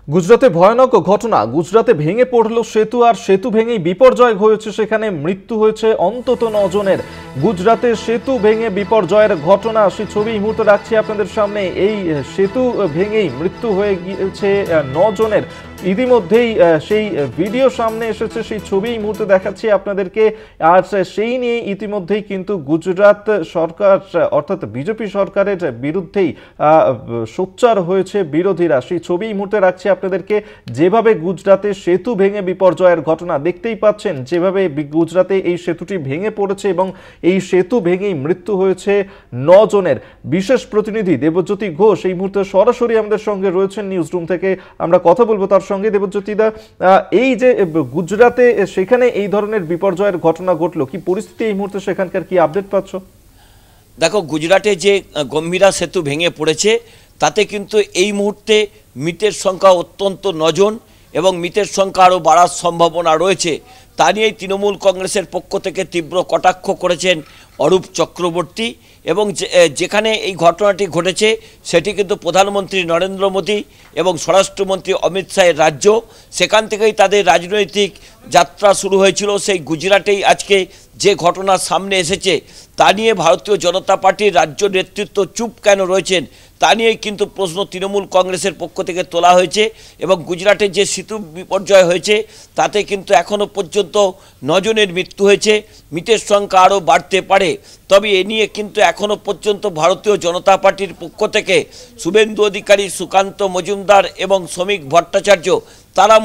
গুজরাতে ভয়ানক ঘটনা। গুজরাতে ভেঙে পড়ল সেতু, আর সেতু ভেঙেই বিপর্যয় হয়েছে, সেখানে মৃত্যু হয়েছে অন্তত 9 জনের। গুজরাতে সেতু ভেঙে বিপর্যয়ের ঘটনা, সেই ছবি এই মুহূর্তে রাখছি আপনাদের সামনে। এই সেতু ভেঙেই মৃত্যু হয়ে গিয়েছে 9 জনের। ইতিমধ্যেই সেই ভিডিও সামনে এসেছে, সেই ছবি এই মুহূর্তে দেখাচ্ছি আপনাদেরকে। আর সেই নিয়ে ইতিমধ্যেই কিন্তু গুজরাট সরকার অর্থাৎ বিজেপি সরকারের বিরুদ্ধেই সোচ্চার হয়েছে বিরোধীরা। সেই ছবি এই মুহূর্তে রাখছি আপনাদেরকে। যেভাবে গুজরাতে সেতু ভেঙে বিপর্যয়ের ঘটনা দেখতেই পাচ্ছেন, যেভাবে গুজরাতে এই সেতুটি ভেঙে পড়েছে এবং এই সেতু ভেঙেই মৃত্যু হয়েছে 9 জনের। বিশেষ প্রতিনিধি দেবজ্যোতি ঘোষ এই মুহূর্তে সরাসরি আমাদের সঙ্গে রয়েছেন নিউজ রুম থেকে। আমরা কথা বলবো তার সঙ্গে। দেবজ্যোতিদা, এই যে গুজরাতে সেখানে এই ধরনের বিপর্যয়ের ঘটনা ঘটলো, কি পরিস্থিতি এই মুহূর্তে সেখানকার, কি আপডেট পাচ্ছ? দেখো, গুজরাটে যে গম্ভীরা সেতু ভেঙে পড়েছে তাতে কিন্তু এই মুহূর্তে মৃতের সংখ্যা অত্যন্ত 9 জন এবং মৃতের সংখ্যা আরও বাড়ার সম্ভাবনা রয়েছে। তা নিয়েই তৃণমূল কংগ্রেসের পক্ষ থেকে তীব্র কটাক্ষ করেছেন অরূপ চক্রবর্তী। এবং যেখানে এই ঘটনাটি ঘটেছে সেটি কিন্তু প্রধানমন্ত্রী নরেন্দ্র মোদী এবং স্বরাষ্ট্রমন্ত্রী অমিত শাহের রাজ্য। সেখান থেকেই তাদের রাজনৈতিক যাত্রা শুরু হয়েছিল। সেই গুজরাটেই আজকে যে ঘটনা সামনে এসেছে তা নিয়ে ভারতীয় জনতা পার্টির রাজ্য নেতৃত্ব চুপ কেন রয়েছেন তা নিয়েই কিন্তু প্রশ্ন তৃণমূল কংগ্রেসের পক্ষ থেকে তোলা হয়েছে। এবং গুজরাটের যে সেতু বিপর্যয় হয়েছে তাতে কিন্তু এখনও পর্যন্ত 9 জনের মৃত্যু হয়েছে, মৃতের সংখ্যা আরও বাড়তে পারে। তবে এ নিয়ে কিন্তু এখনও পর্যন্ত ভারতীয় জনতা পার্টির পক্ষ থেকে শুভেন্দু অধিকারী, সুকান্ত মজুমদার এবং শ্রমিক ভট্টাচার্য তারা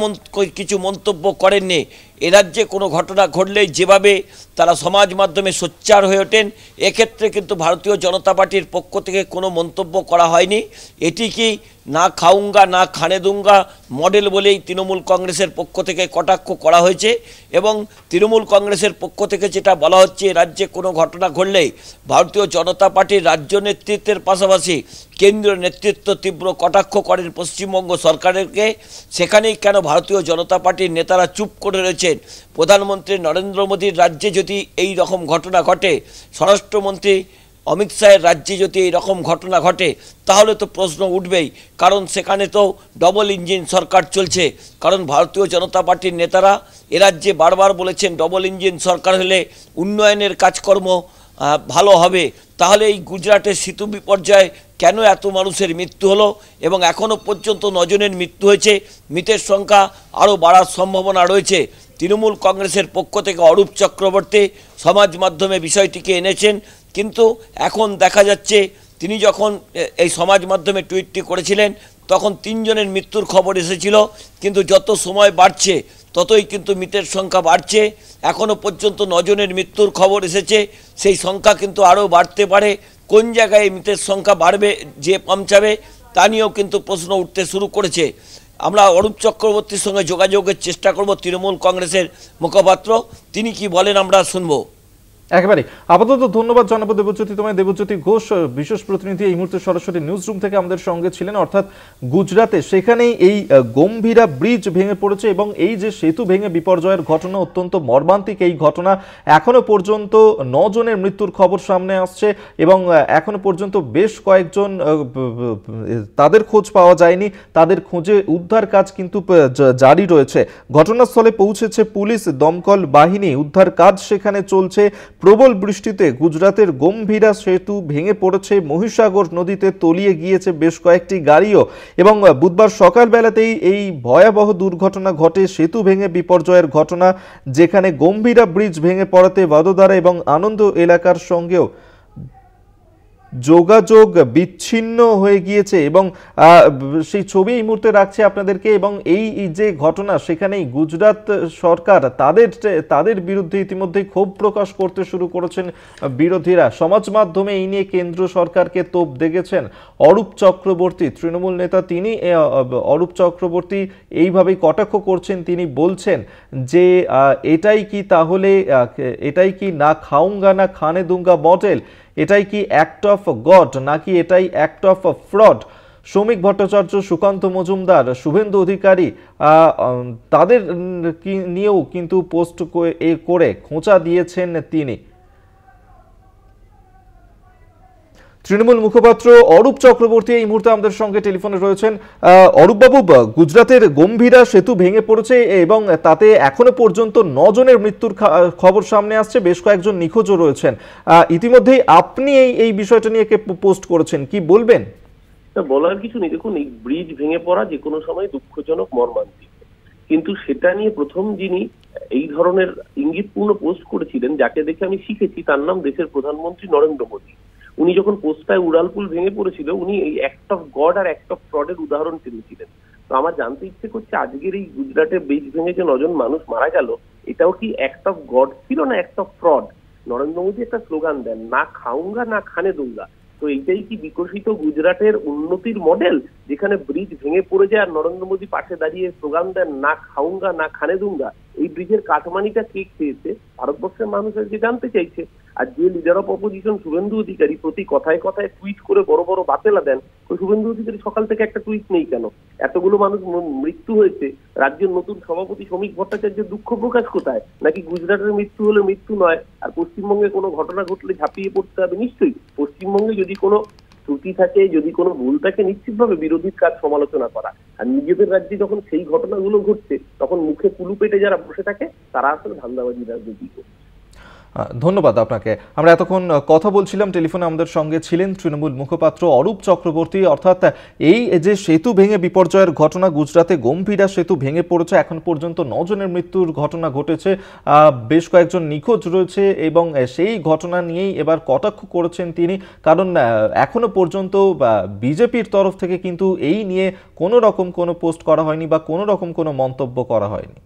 কিছু মন্তব্য করেননি। এ রাজ্যে কোনো ঘটনা ঘটলেই যেভাবে তারা সমাজ মাধ্যমে সোচ্চার হয়ে ওঠেন, এক্ষেত্রে কিন্তু ভারতীয় জনতা পার্টির পক্ষ থেকে কোনো মন্তব্য করা হয়নি। এটি কি না খাউঙ্গা না খানে দুঙ্গা মডেল বলেই তৃণমূল কংগ্রেসের পক্ষ থেকে কটাক্ষ করা হয়েছে। এবং তৃণমূল কংগ্রেসের পক্ষ থেকে যেটা বলা হচ্ছে, রাজ্যে কোনো ঘটনা ঘটলেই ভারতীয় জনতা পার্টির রাজ্য নেতৃত্বের পাশাপাশি কেন্দ্রীয় নেতৃত্ব তীব্র কটাক্ষ করেন পশ্চিমবঙ্গ সরকারকে। সেখানেই কেন ভারতীয় জনতা পার্টির নেতারা চুপ করে রয়েছেন? প্রধানমন্ত্রী নরেন্দ্র মোদীর রাজ্যে যদি এই রকম ঘটনা ঘটে, স্বরাষ্ট্রমন্ত্রী অমিত শাহের রাজ্যে যদি এই রকম ঘটনা ঘটে তাহলে তো প্রশ্ন উঠবেই, কারণ সেখানে তো ডবল ইঞ্জিন সরকার চলছে। কারণ ভারতীয় জনতা পার্টির নেতারা এ রাজ্যে বারবার বলেছেন ডবল ইঞ্জিন সরকার হলে উন্নয়নের কাজকর্ম ভালো হবে। তাহলে এই গুজরাটের সেতু বিপর্যয় কেন এত মানুষের মৃত্যু হলো এবং এখনও পর্যন্ত 9 জনের মৃত্যু হয়েছে, মৃতের সংখ্যা আরও বাড়ার সম্ভাবনা রয়েছে। তৃণমূল কংগ্রেসের পক্ষ থেকে অরূপ চক্রবর্তী সমাজ মাধ্যমে বিষয়টিকে এনেছেন, কিন্তু এখন দেখা যাচ্ছে তিনি যখন এই সমাজ মাধ্যমে টুইটটি করেছিলেন তখন 3 জনের মৃত্যুর খবর এসেছিল, কিন্তু যত সময় বাড়ছে ততই কিন্তু মৃতের সংখ্যা বাড়ছে। এখনও পর্যন্ত 9 জনের মৃত্যুর খবর এসেছে, সেই সংখ্যা কিন্তু আরও বাড়তে পারে। কোন জায়গায় মৃতের সংখ্যা বাড়বে, যে পৌঁছাবে তা নিয়েও কিন্তু প্রশ্ন উঠতে শুরু করেছে। আমরা অরূপ চক্রবর্তীর সঙ্গে যোগাযোগের চেষ্টা করব, তৃণমূল কংগ্রেসের মুখপাত্র, তিনি কি বলেন আমরা শুনবো। একেবারে আপাতত ধন্যবাদ জানাবো দেবজ্যোতি তোমায়। দেবজ্যোতি ঘোষ বিশেষ প্রতিনিধি এই মুহূর্তে সরাসরি নিউজ রুম থেকে আমাদের সঙ্গে ছিলেন। অর্থাৎ গুজরাতে সেখানেই এই গম্ভীরা ব্রিজ ভেঙে পড়েছে এবং এই যে সেতু ভেঙে বিপর্যয়ের ঘটনা অত্যন্ত মর্মান্তিক। এই ঘটনা এখনো পর্যন্ত 9 জনের মৃত্যুর খবর সামনে আসছে এবং এখনো পর্যন্ত বেশ কয়েকজন তাদের খোঁজ পাওয়া যায়নি, তাদের খোঁজে উদ্ধার কাজ কিন্তু জারি রয়েছে। ঘটনাস্থলে পৌঁছেছে পুলিশ, দমকল বাহিনী, উদ্ধার কাজ সেখানে চলছে। প্রবল বৃষ্টিতে গুজরাতের গম্ভীরা সেতু ভেঙে পড়েছে, মহিসাগর নদীতে তলিয়ে গিয়েছে বেশ কয়েকটি গাড়িও। এবং বুধবার সকালবেলাতেই এই ভয়াবহ দুর্ঘটনা ঘটে, সেতু ভেঙে বিপর্যয়ের ঘটনা, যেখানে গম্ভীরা ব্রিজ ভেঙে পড়াতে বদোদরা এবং আনন্দ এলাকার সঙ্গেও যোগাযোগ বিচ্ছিন্ন হয়ে গিয়েছে। এবং সেই ছবি এই মুহূর্তে রাখছে আপনাদেরকে। এবং এই যে ঘটনা, সেখানেই গুজরাট সরকার তাদের বিরুদ্ধে ইতিমধ্যেই ক্ষোভ প্রকাশ করতে শুরু করেছেন বিরোধীরা। সমাজ মাধ্যমে এই নিয়ে কেন্দ্র সরকারকে তোপ দেগেছেন অরূপ চক্রবর্তী, তৃণমূল নেতা। তিনি অরূপ চক্রবর্তী এইভাবেই কটাক্ষ করছেন। তিনি বলছেন যে এটাই কি তাহলে, এটাই কি না খাউঙ্গা না খানে দুঙ্গা মডেল? এটাই কি অ্যাক্ট অফ গড নাকি এটাই অ্যাক্ট অফ ফ্রড? শ্রমিক ভট্টাচার্য, সুকান্ত মজুমদার, শুভেন্দু অধিকারী তাদের নিয়েও কিন্তু পোস্ট করে খোঁচা দিয়েছেন তিনি। তৃণমূল মুখপাত্র অরূপ চক্রবর্তী এই মুহূর্তে আমাদের সঙ্গে টেলিফোনে রয়েছেন। অরূপ বাবু, গুজরাতের গম্ভীরা সেতু ভেঙে পড়েছে এবং তাতে এখনো পর্যন্ত 9 জনের মৃত্যুর খবর সামনে আসছে, বেশ কয়েকজন নিখোঁজও রয়েছেন। ইতিমধ্যেই আপনি এই বিষয়টা নিয়ে পোস্ট করেছেন, কি বলবেন? বলার কিছু নেই। দেখুন, এই ব্রিজ ভেঙে পড়া যে কোনো সময় দুঃখজনক, মর্মান্তিক, কিন্তু সেটা নিয়ে প্রথম যিনি এই ধরনের ইঙ্গিতপূর্ণ পোস্ট করেছিলেন, যাকে দেখে আমি শিখেছি, তার নাম দেশের প্রধানমন্ত্রী নরেন্দ্র মোদী। উনি যখন পোস্টটায় উড়ালপুল ভেঙে পড়েছিল, উনি এই অ্যাক্ট অফ গড আর অ্যাক্ট অফ ফ্রডের উদাহরণ টেনেছিলেন। তো আমার জানতে ইচ্ছে করছে, আজকের এই গুজরাটে ব্রিজ ভেঙে যে 9 জন মানুষ মারা গেল, এটাও কি অ্যাক্ট অফ গড ছিল না act of fraud? Narendra Modi একটা স্লোগান দেন, না খাউঙ্গা না খানে দুঙ্গা। তো এইটাই কি বিকশিত গুজরাটের উন্নতির মডেল, যেখানে ব্রিজ ভেঙে পড়ে যায় আর নরেন্দ্র মোদী পাশে দাঁড়িয়ে স্লোগান দেন, না খাউঙ্গা না খানে দুঙ্গা? এই ব্রিজের কাটমানিটা কে খেয়েছে ভারতবর্ষের মানুষ আজকে জানতে চাইছে। আর যে leader of opposition Suvendu Adhikari প্রতি কথায় কথায় টুইট করে বড় বড় বাতেলা দেন, ওই শুভেন্দু অধিকারী সকাল থেকে একটা টুইট নেই কেন? এতগুলো মানুষ মৃত্যু হয়েছে, রাজ্যের নতুন সভাপতি শ্রমিক ভট্টাচার্যের দুঃখ প্রকাশ কোথায়? নাকি গুজরাটের মৃত্যু হলে মৃত্যু নয়, আর পশ্চিমবঙ্গে কোনো ঘটনা ঘটলে ঝাঁপিয়ে পড়তে হবে? নিশ্চয়ই পশ্চিমবঙ্গে যদি কোনো ত্রুটি থাকে, যদি কোনো ভুল থাকে, নিশ্চিতভাবে বিরোধীর কাজ সমালোচনা করা। আর নিজেদের রাজ্যে যখন সেই ঘটনাগুলো ঘটছে, তখন মুখে কুলু পেটে যারা বসে থাকে, তারা আসলে ধান্দাবাজি রাজনীতি করছে। ধন্যবাদ আপনাকে। আমরা এতক্ষণ কথা বলছিলাম, টেলিফোনে আমাদের সঙ্গে ছিলেন তৃণমূল মুখপাত্র অরূপ চক্রবর্তী। অর্থাৎ এই যে সেতু ভেঙে বিপর্যয়ের ঘটনা, গুজরাতে গম্ভীরা সেতু ভেঙে পড়েছে, এখন পর্যন্ত 9 জনের মৃত্যুর ঘটনা ঘটেছে, বেশ কয়েকজন নিখোঁজ রয়েছে এবং সেই ঘটনা নিয়েই এবার কটাক্ষ করেছেন তিনি। কারণ এখনো পর্যন্ত বিজেপির তরফ থেকে কিন্তু এই নিয়ে কোনো রকম কোনো পোস্ট করা হয়নি বা কোনো রকম কোনো মন্তব্য করা হয়নি।